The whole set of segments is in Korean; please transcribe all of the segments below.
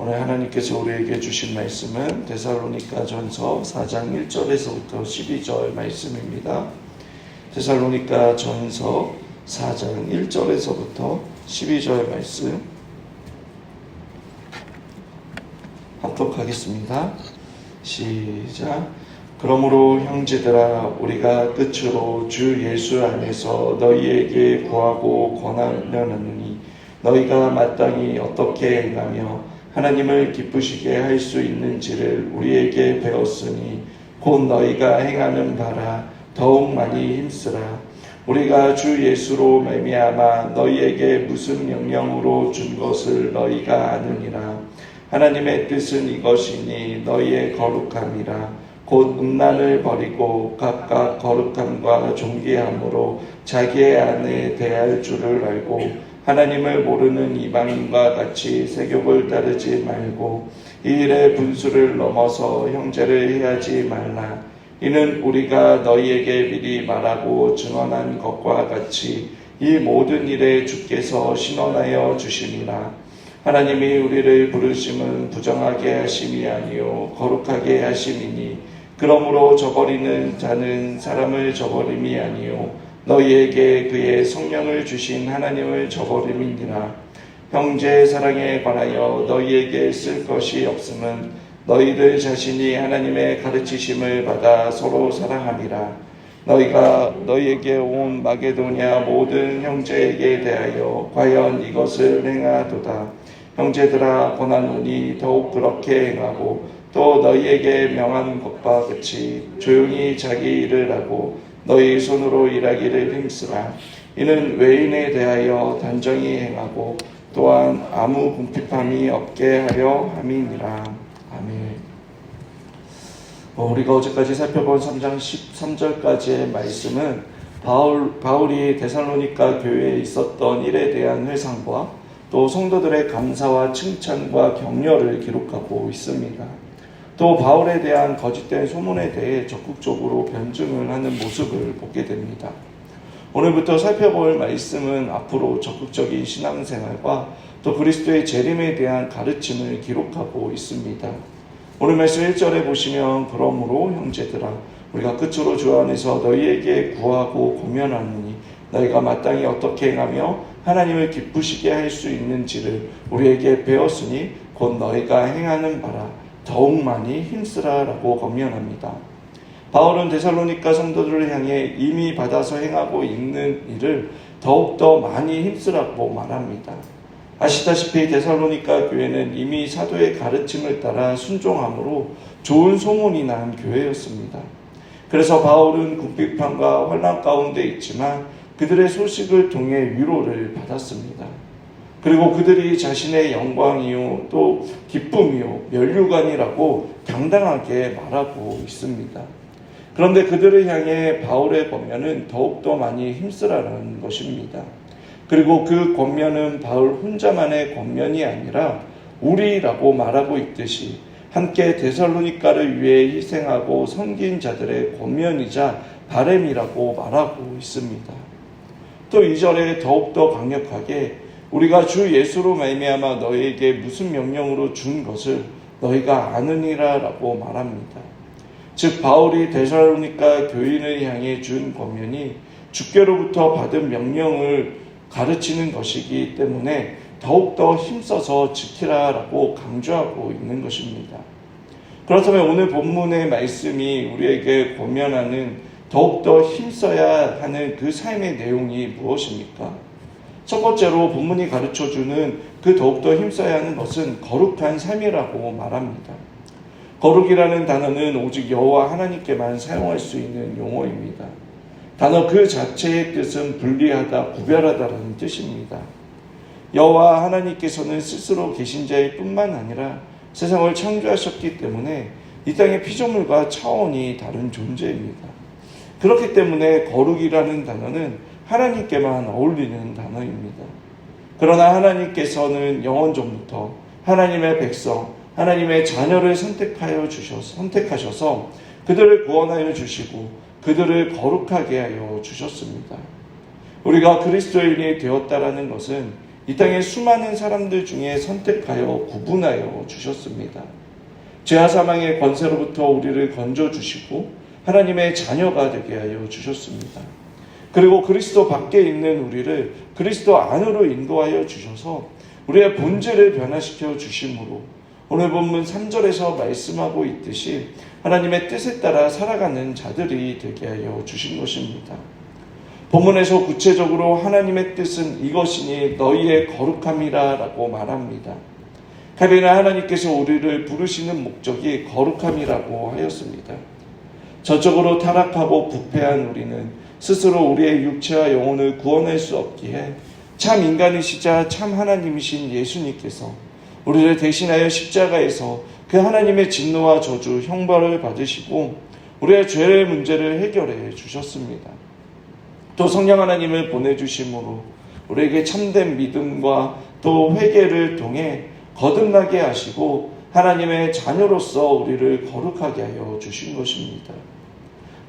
오늘 하나님께서 우리에게 주신 말씀은 데살로니가전서 4장 1절에서부터 12절 말씀입니다. 데살로니가전서 4장 1절에서부터 12절 말씀 합독하겠습니다. 시작. 그러므로 형제들아, 우리가 끝으로 주 예수 안에서 너희에게 구하고 권하려느니 너희가 마땅히 어떻게 행하며 하나님을 기쁘시게 할 수 있는지를 우리에게 배웠으니 곧 너희가 행하는 바라 더욱 많이 힘쓰라. 우리가 주 예수로 말미암아 너희에게 무슨 명령으로 준 것을 너희가 아느니라. 하나님의 뜻은 이것이니 너희의 거룩함이라. 곧 음란을 버리고 각각 거룩함과 존귀함으로 자기의 안에 대할 줄을 알고 하나님을 모르는 이방인과 같이 세욕을 따르지 말고 이 일의 분수를 넘어서 형제를 해하지 말라. 이는 우리가 너희에게 미리 말하고 증언한 것과 같이 이 모든 일에 주께서 신원하여 주심이라. 하나님이 우리를 부르심은 부정하게 하심이 아니요 거룩하게 하심이니 그러므로 저버리는 자는 사람을 저버림이 아니요 너희에게 그의 성령을 주신 하나님을 저버림이니라. 형제 사랑에 관하여 너희에게 쓸 것이 없음은 너희들 자신이 하나님의 가르치심을 받아 서로 사랑함이라. 너희가 너희에게 온 마게도냐 모든 형제에게 대하여 과연 이것을 행하도다. 형제들아, 권하노니 더욱 그렇게 행하고 또 너희에게 명한 것과 같이 조용히 자기 일을 하고 너희 손으로 일하기를 힘쓰라. 이는 외인에 대하여 단정히 행하고 또한 아무 궁핍함이 없게 하려 함이니라. 아멘. 우리가 어제까지 살펴본 3장 13절까지의 말씀은 바울이 데살로니가 교회에 있었던 일에 대한 회상과 또 성도들의 감사와 칭찬과 격려를 기록하고 있습니다. 또 바울에 대한 거짓된 소문에 대해 적극적으로 변증을 하는 모습을 보게 됩니다. 오늘부터 살펴볼 말씀은 앞으로 적극적인 신앙생활과 또 그리스도의 재림에 대한 가르침을 기록하고 있습니다. 오늘 말씀 1절에 보시면 그러므로 형제들아, 우리가 끝으로 주 안에서 너희에게 구하고 권면하느니 너희가 마땅히 어떻게 행하며 하나님을 기쁘시게 할 수 있는지를 우리에게 배웠으니 곧 너희가 행하는 바라 더욱 많이 힘쓰라 라고 권면합니다. 바울은 데살로니가 성도들을 향해 이미 받아서 행하고 있는 일을 더욱더 많이 힘쓰라고 말합니다. 아시다시피 데살로니가 교회는 이미 사도의 가르침을 따라 순종함으로 좋은 소문이 난 교회였습니다. 그래서 바울은 궁핍함과 환난 가운데 있지만 그들의 소식을 통해 위로를 받았습니다. 그리고 그들이 자신의 영광이요 또 기쁨이요 면류관이라고 당당하게 말하고 있습니다. 그런데 그들을 향해 바울의 권면은 더욱더 많이 힘쓰라는 것입니다. 그리고 그 권면은 바울 혼자만의 권면이 아니라 우리라고 말하고 있듯이 함께 데살로니가를 위해 희생하고 섬긴 자들의 권면이자 바램이라고 말하고 있습니다. 또 2절에 더욱더 강력하게 우리가 주 예수로 말미암아 너희에게 무슨 명령으로 준 것을 너희가 아느니라 라고 말합니다. 즉 바울이 데살로니가 교인을 향해 준 권면이 주께로부터 받은 명령을 가르치는 것이기 때문에 더욱더 힘써서 지키라 라고 강조하고 있는 것입니다. 그렇다면 오늘 본문의 말씀이 우리에게 권면하는 더욱더 힘써야 하는 그 삶의 내용이 무엇입니까? 첫 번째로 본문이 가르쳐주는 그 더욱더 힘써야 하는 것은 거룩한 삶이라고 말합니다. 거룩이라는 단어는 오직 여호와 하나님께만 사용할 수 있는 용어입니다. 단어 그 자체의 뜻은 분리하다, 구별하다라는 뜻입니다. 여호와 하나님께서는 스스로 계신 자일 뿐만 아니라 세상을 창조하셨기 때문에 이 땅의 피조물과 차원이 다른 존재입니다. 그렇기 때문에 거룩이라는 단어는 하나님께만 어울리는 단어입니다. 그러나 하나님께서는 영원 전부터 하나님의 백성, 하나님의 자녀를 선택하셔서 그들을 구원하여 주시고 그들을 거룩하게 하여 주셨습니다. 우리가 그리스도인이 되었다라는 것은 이 땅의 수많은 사람들 중에 선택하여 구분하여 주셨습니다. 죄와 사망의 권세로부터 우리를 건져주시고 하나님의 자녀가 되게 하여 주셨습니다. 그리고 그리스도 밖에 있는 우리를 그리스도 안으로 인도하여 주셔서 우리의 본질을 변화시켜 주심으로 오늘 본문 3절에서 말씀하고 있듯이 하나님의 뜻에 따라 살아가는 자들이 되게 하여 주신 것입니다. 본문에서 구체적으로 하나님의 뜻은 이것이니 너희의 거룩함이라 라고 말합니다. 칼빈은 하나님께서 우리를 부르시는 목적이 거룩함이라고 하였습니다. 전적으로 타락하고 부패한 우리는 스스로 우리의 육체와 영혼을 구원할 수 없기에 참 인간이시자 참 하나님이신 예수님께서 우리를 대신하여 십자가에서 그 하나님의 진노와 저주, 형벌을 받으시고 우리의 죄의 문제를 해결해 주셨습니다. 또 성령 하나님을 보내주심으로 우리에게 참된 믿음과 또 회개를 통해 거듭나게 하시고 하나님의 자녀로서 우리를 거룩하게 하여 주신 것입니다.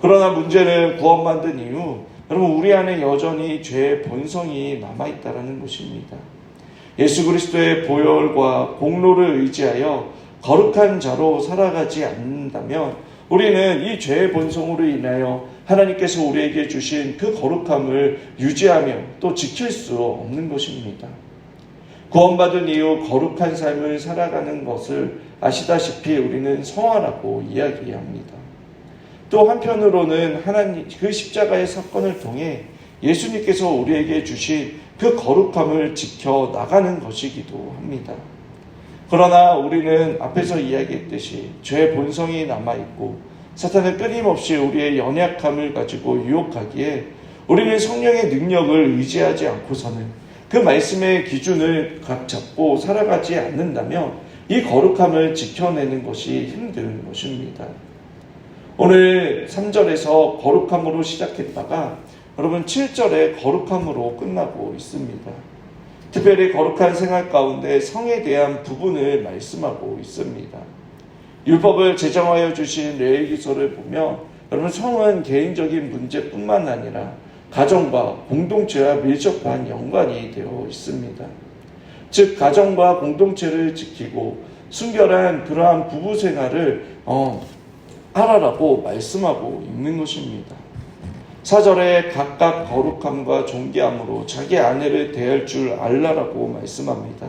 그러나 문제는 구원받은 이후 여러분 우리 안에 여전히 죄의 본성이 남아있다는 것입니다. 예수 그리스도의 보혈과 공로를 의지하여 거룩한 자로 살아가지 않는다면 우리는 이 죄의 본성으로 인하여 하나님께서 우리에게 주신 그 거룩함을 유지하며 또 지킬 수 없는 것입니다. 구원받은 이후 거룩한 삶을 살아가는 것을 아시다시피 우리는 성화라고 이야기합니다. 또 한편으로는 하나님 그 십자가의 사건을 통해 예수님께서 우리에게 주신 그 거룩함을 지켜 나가는 것이기도 합니다. 그러나 우리는 앞에서 이야기했듯이 죄의 본성이 남아있고 사탄은 끊임없이 우리의 연약함을 가지고 유혹하기에 우리는 성령의 능력을 의지하지 않고서는 그 말씀의 기준을 각 잡고 살아가지 않는다면 이 거룩함을 지켜내는 것이 힘든 것입니다. 오늘 3절에서 거룩함으로 시작했다가 여러분 7절에 거룩함으로 끝나고 있습니다. 특별히 거룩한 생활 가운데 성에 대한 부분을 말씀하고 있습니다. 율법을 제정하여 주신 레위기서를 보면 여러분 성은 개인적인 문제뿐만 아니라 가정과 공동체와 밀접한 연관이 되어 있습니다. 즉 가정과 공동체를 지키고 순결한 그러한 부부 생활을 하라라고 말씀하고 있는 것입니다. 4절에 각각 거룩함과 존귀함으로 자기 아내를 대할 줄 알라라고 말씀합니다.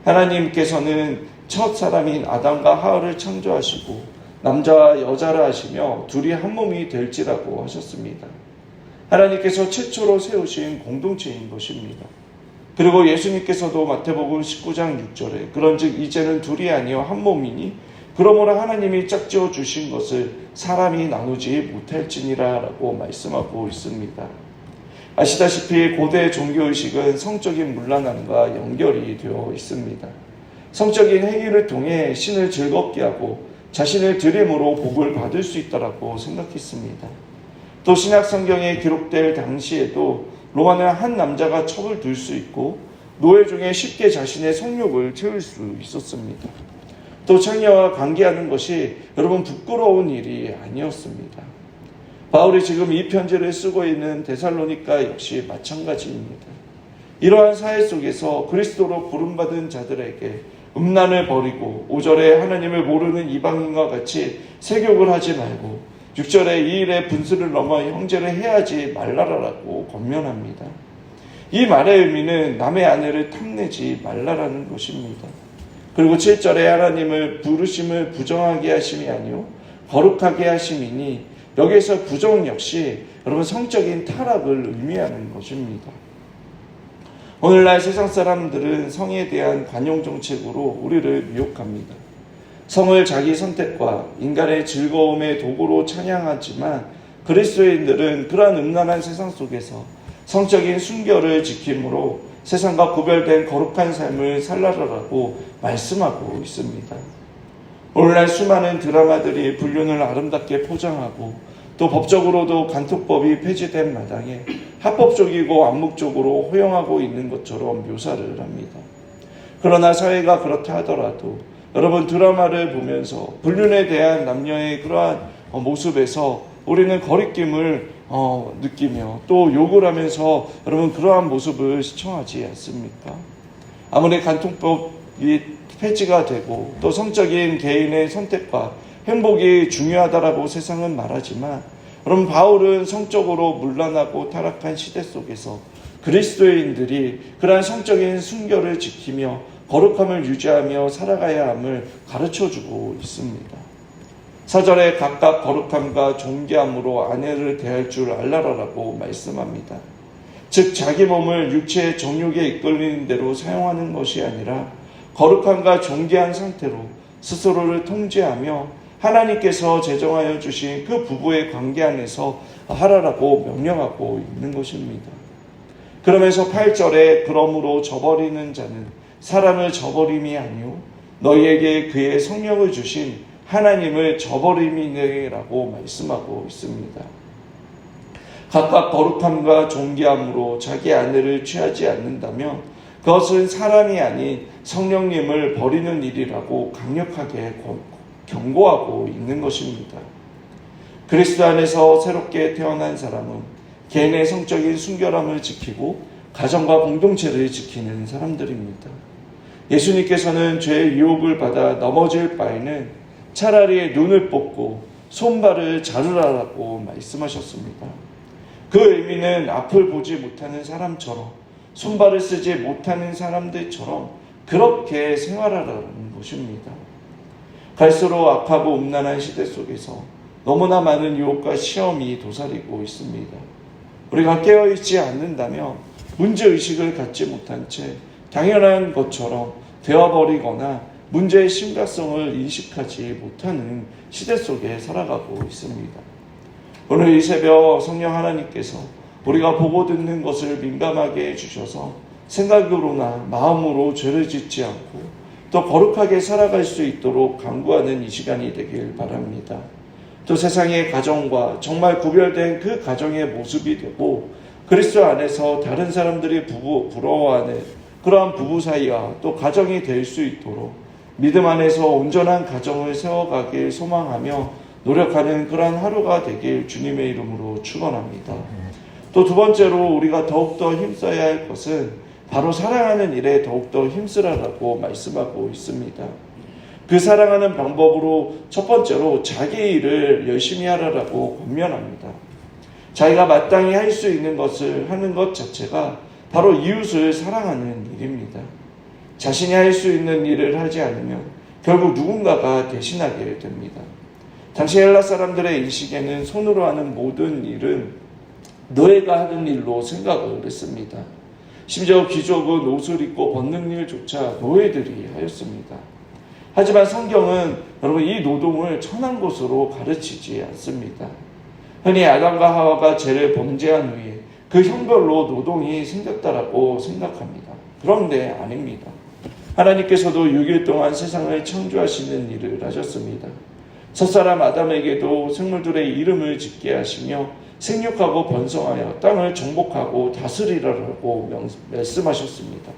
하나님께서는 첫 사람인 아담과 하와를 창조하시고 남자와 여자를 하시며 둘이 한 몸이 될지라고 하셨습니다. 하나님께서 최초로 세우신 공동체인 것입니다. 그리고 예수님께서도 마태복음 19장 6절에 그런즉 이제는 둘이 아니여 한 몸이니 그러므로 하나님이 짝지어 주신 것을 사람이 나누지 못할지니라 라고 말씀하고 있습니다. 아시다시피 고대 종교의식은 성적인 문란함과 연결이 되어 있습니다. 성적인 행위를 통해 신을 즐겁게 하고 자신을 드림으로 복을 받을 수 있다고 생각했습니다. 또 신약 성경에 기록될 당시에도 로마는 한 남자가 첩을 둘 수 있고 노예 중에 쉽게 자신의 성욕을 채울 수 있었습니다. 또 창녀와 관계하는 것이 여러분 부끄러운 일이 아니었습니다. 바울이 지금 이 편지를 쓰고 있는 데살로니가 역시 마찬가지입니다. 이러한 사회 속에서 그리스도로 부름받은 자들에게 음란을 버리고 5절에 하나님을 모르는 이방인과 같이 세욕을 하지 말고 6절에 이 일에 분수를 넘어 형제를 해하지 말라라고 권면합니다. 이 말의 의미는 남의 아내를 탐내지 말라라는 것입니다. 그리고 7절에 하나님을 부르심을 부정하게 하심이 아니요 거룩하게 하심이니 여기에서 부정 역시 여러분 성적인 타락을 의미하는 것입니다. 오늘날 세상 사람들은 성에 대한 관용 정책으로 우리를 미혹합니다. 성을 자기 선택과 인간의 즐거움의 도구로 찬양하지만 그리스도인들은 그러한 음란한 세상 속에서 성적인 순결을 지킴으로 세상과 구별된 거룩한 삶을 살라라고 말씀하고 있습니다. 오늘날 수많은 드라마들이 불륜을 아름답게 포장하고 또 법적으로도 간통법이 폐지된 마당에 합법적이고 암묵적으로 허용하고 있는 것처럼 묘사를 합니다. 그러나 사회가 그렇다 하더라도 여러분 드라마를 보면서 불륜에 대한 남녀의 그러한 모습에서 우리는 거리낌을 느끼며 또 욕을 하면서 여러분 그러한 모습을 시청하지 않습니까? 아무리 간통법이 폐지가 되고 또 성적인 개인의 선택과 행복이 중요하다라고 세상은 말하지만 여러분 바울은 성적으로 문란하고 타락한 시대 속에서 그리스도인들이 그러한 성적인 순결을 지키며 거룩함을 유지하며 살아가야 함을 가르쳐주고 있습니다. 사절에 각각 거룩함과 존귀함으로 아내를 대할 줄 알라라고 말씀합니다. 즉 자기 몸을 육체의 정욕에 이끌리는 대로 사용하는 것이 아니라 거룩함과 존귀한 상태로 스스로를 통제하며 하나님께서 제정하여 주신 그 부부의 관계 안에서 하라라고 명령하고 있는 것입니다. 그러면서 8절에 그러므로 저버리는 자는 사람을 저버림이 아니요 너희에게 그의 성령을 주신 하나님을 저버림이라고 말씀하고 있습니다. 각각 거룩함과 존귀함으로 자기 아내를 취하지 않는다면 그것은 사람이 아닌 성령님을 버리는 일이라고 강력하게 경고하고 있는 것입니다. 그리스도 안에서 새롭게 태어난 사람은 개인의 성적인 순결함을 지키고 가정과 공동체를 지키는 사람들입니다. 예수님께서는 죄의 유혹을 받아 넘어질 바에는 차라리 눈을 뽑고 손발을 자르라라고 말씀하셨습니다. 그 의미는 앞을 보지 못하는 사람처럼 손발을 쓰지 못하는 사람들처럼 그렇게 생활하라는 것입니다. 갈수록 악하고 음란한 시대 속에서 너무나 많은 유혹과 시험이 도사리고 있습니다. 우리가 깨어있지 않는다면 문제의식을 갖지 못한 채 당연한 것처럼 되어버리거나 문제의 심각성을 인식하지 못하는 시대 속에 살아가고 있습니다. 오늘 이 새벽 성령 하나님께서 우리가 보고 듣는 것을 민감하게 해주셔서 생각으로나 마음으로 죄를 짓지 않고 또 거룩하게 살아갈 수 있도록 강구하는 이 시간이 되길 바랍니다. 또 세상의 가정과 정말 구별된 그 가정의 모습이 되고 그리스도 안에서 다른 사람들이 부러워하는 그러한 부부 사이와 또 가정이 될 수 있도록 믿음 안에서 온전한 가정을 세워가길 소망하며 노력하는 그러한 하루가 되길 주님의 이름으로 축원합니다. 또 두 번째로 우리가 더욱더 힘써야 할 것은 바로 사랑하는 일에 더욱더 힘쓰라라고 말씀하고 있습니다. 그 사랑하는 방법으로 첫 번째로 자기 일을 열심히 하라라고 권면합니다. 자기가 마땅히 할 수 있는 것을 하는 것 자체가 바로 이웃을 사랑하는 일입니다. 자신이 할 수 있는 일을 하지 않으면 결국 누군가가 대신하게 됩니다. 당시 헬라 사람들의 인식에는 손으로 하는 모든 일은 노예가 하는 일로 생각을 했습니다. 심지어 귀족은 옷을 입고 벗는 일조차 노예들이 하였습니다. 하지만 성경은 여러분 이 노동을 천한 것으로 가르치지 않습니다. 흔히 아담과 하와가 죄를 범죄한 후에 그 형벌로 노동이 생겼다라고 생각합니다. 그런데 아닙니다. 하나님께서도 6일 동안 세상을 창조하시는 일을 하셨습니다. 첫사람 아담에게도 생물들의 이름을 짓게 하시며 생육하고 번성하여 땅을 정복하고 다스리라고 말씀하셨습니다.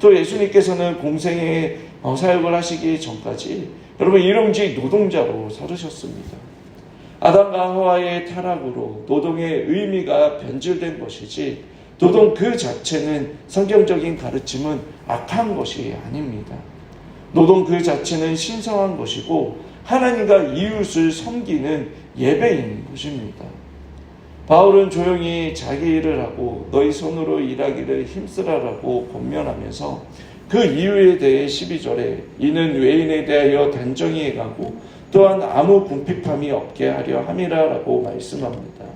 또 예수님께서는 공생의 사역을 하시기 전까지 여러분 일용직 노동자로 살으셨습니다. 아담과 하와의 타락으로 노동의 의미가 변질된 것이지 노동 그 자체는 성경적인 가르침은 악한 것이 아닙니다. 노동 그 자체는 신성한 것이고 하나님과 이웃을 섬기는 예배인 것입니다. 바울은 조용히 자기 일을 하고 너희 손으로 일하기를 힘쓰라라고 권면하면서 그 이유에 대해 12절에 이는 외인에 대하여 단정히 행하고 또한 아무 궁핍함이 없게 하려 함이라라고 말씀합니다.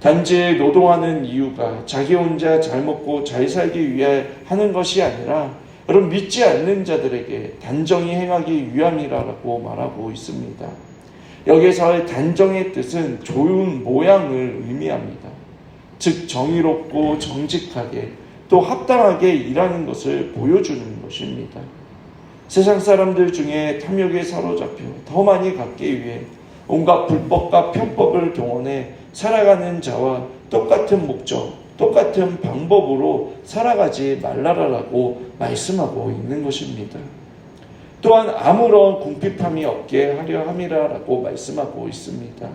단지 노동하는 이유가 자기 혼자 잘 먹고 잘 살기 위해 하는 것이 아니라 여러분 믿지 않는 자들에게 단정히 행하기 위함이라고 말하고 있습니다. 여기에서의 단정의 뜻은 좋은 모양을 의미합니다. 즉 정의롭고 정직하게 또 합당하게 일하는 것을 보여주는 것입니다. 세상 사람들 중에 탐욕에 사로잡혀 더 많이 갖기 위해 온갖 불법과 편법을 동원해 살아가는 자와 똑같은 목적, 똑같은 방법으로 살아가지 말라라고 말씀하고 있는 것입니다. 또한 아무런 궁핍함이 없게 하려 함이라라고 말씀하고 있습니다.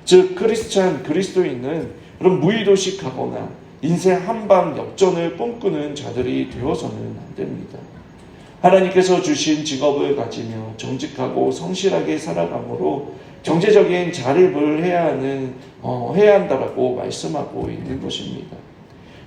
즉 크리스찬 그리스도인은 그런 무의도식하거나 인생 한방 역전을 꿈꾸는 자들이 되어서는 안 됩니다. 하나님께서 주신 직업을 가지며 정직하고 성실하게 살아감으로 경제적인 자립을 해야 한다라고 말씀하고 있는 것입니다.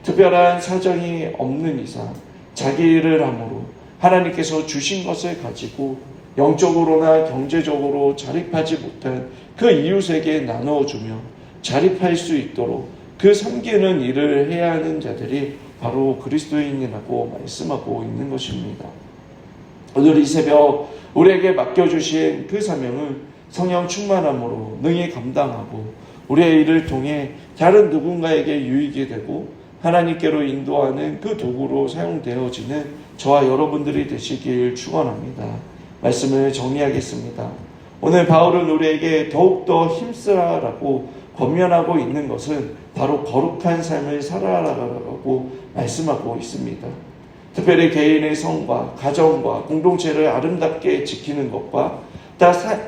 특별한 사정이 없는 이상 자기 일을 함으로 하나님께서 주신 것을 가지고 영적으로나 경제적으로 자립하지 못한 그 이웃에게 나누어주며 자립할 수 있도록 그 섬기는 일을 해야 하는 자들이 바로 그리스도인이라고 말씀하고 있는 것입니다. 오늘 이 새벽 우리에게 맡겨주신 그 사명을 성령 충만함으로 능히 감당하고 우리의 일을 통해 다른 누군가에게 유익이 되고 하나님께로 인도하는 그 도구로 사용되어지는 저와 여러분들이 되시길 축원합니다. 말씀을 정리하겠습니다. 오늘 바울은 우리에게 더욱더 힘쓰라라고 권면하고 있는 것은 바로 거룩한 삶을 살아라라고 말씀하고 있습니다. 특별히 개인의 성과, 가정과 공동체를 아름답게 지키는 것과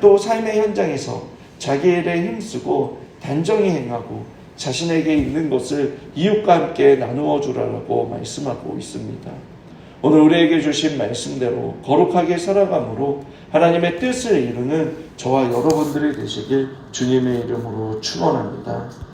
또 삶의 현장에서 자기 일에 힘쓰고 단정히 행하고 자신에게 있는 것을 이웃과 함께 나누어 주라고 말씀하고 있습니다. 오늘 우리에게 주신 말씀대로 거룩하게 살아감으로 하나님의 뜻을 이루는 저와 여러분들이 되시길 주님의 이름으로 축원합니다.